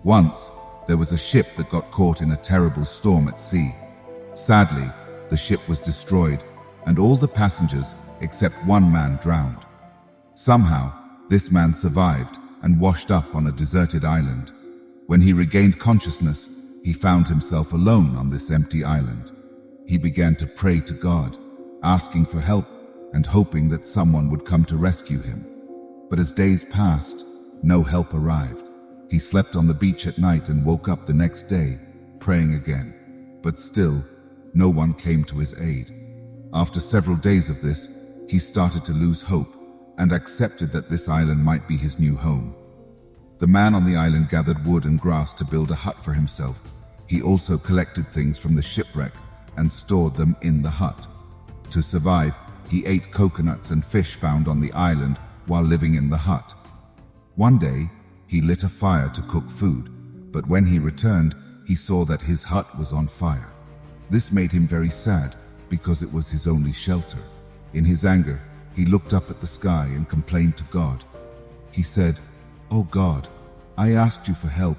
Once, there was a ship that got caught in a terrible storm at sea. Sadly, the ship was destroyed, and all the passengers except one man drowned. Somehow, this man survived and washed up on a deserted island. When he regained consciousness, he found himself alone on this empty island. He began to pray to God, asking for help and hoping that someone would come to rescue him. But as days passed, no help arrived. He slept on the beach at night and woke up the next day, praying again. But still, no one came to his aid. After several days of this, he started to lose hope and accepted that this island might be his new home. The man on the island gathered wood and grass to build a hut for himself. He also collected things from the shipwreck and stored them in the hut. To survive, he ate coconuts and fish found on the island while living in the hut. One day, he lit a fire to cook food, but when he returned, he saw that his hut was on fire. This made him very sad because it was his only shelter. In his anger, he looked up at the sky and complained to God. He said, "Oh God, I asked you for help,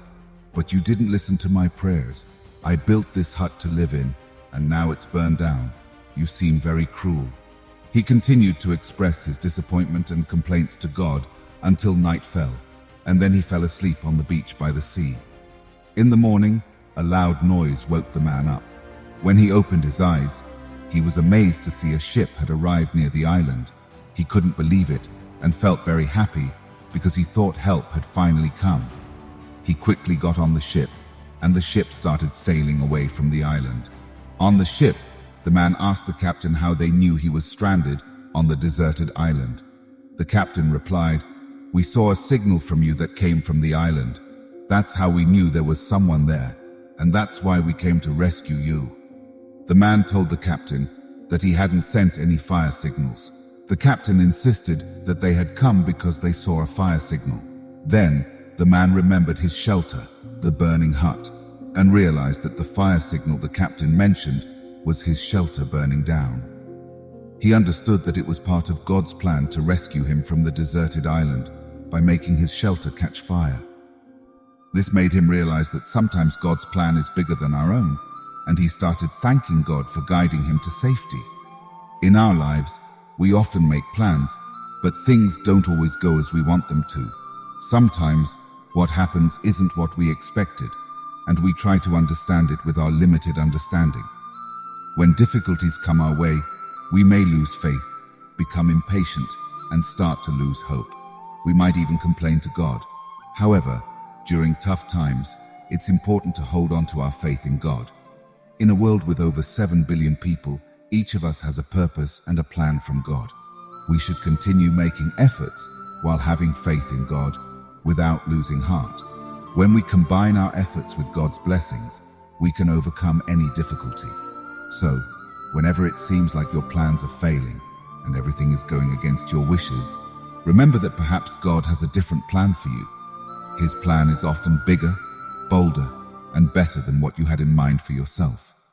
but you didn't listen to my prayers. I built this hut to live in, and now it's burned down. You seem very cruel." He continued to express his disappointment and complaints to God until night fell, and then he fell asleep on the beach by the sea. In the morning, a loud noise woke the man up. When he opened his eyes, he was amazed to see a ship had arrived near the island. He couldn't believe it and felt very happy because he thought help had finally come. He quickly got on the ship, and the ship started sailing away from the island. On the ship, the man asked the captain how they knew he was stranded on the deserted island. The captain replied, "We saw a signal from you that came from the island. That's how we knew there was someone there, and that's why we came to rescue you." The man told the captain that he hadn't sent any fire signals. The captain insisted that they had come because they saw a fire signal. Then, the man remembered his shelter, the burning hut, and realized that the fire signal the captain mentioned was his shelter burning down. He understood that it was part of God's plan to rescue him from the deserted island by making his shelter catch fire. This made him realize that sometimes God's plan is bigger than our own, and he started thanking God for guiding him to safety. In our lives, we often make plans, but things don't always go as we want them to. Sometimes, what happens isn't what we expected, and we try to understand it with our limited understanding. When difficulties come our way, we may lose faith, become impatient, and start to lose hope. We might even complain to God. However, during tough times, it's important to hold on to our faith in God. In a world with over 7 billion people, each of us has a purpose and a plan from God. We should continue making efforts while having faith in God without losing heart. When we combine our efforts with God's blessings, we can overcome any difficulty. So, whenever it seems like your plans are failing and everything is going against your wishes, remember that perhaps God has a different plan for you. His plan is often bigger, bolder, and better than what you had in mind for yourself.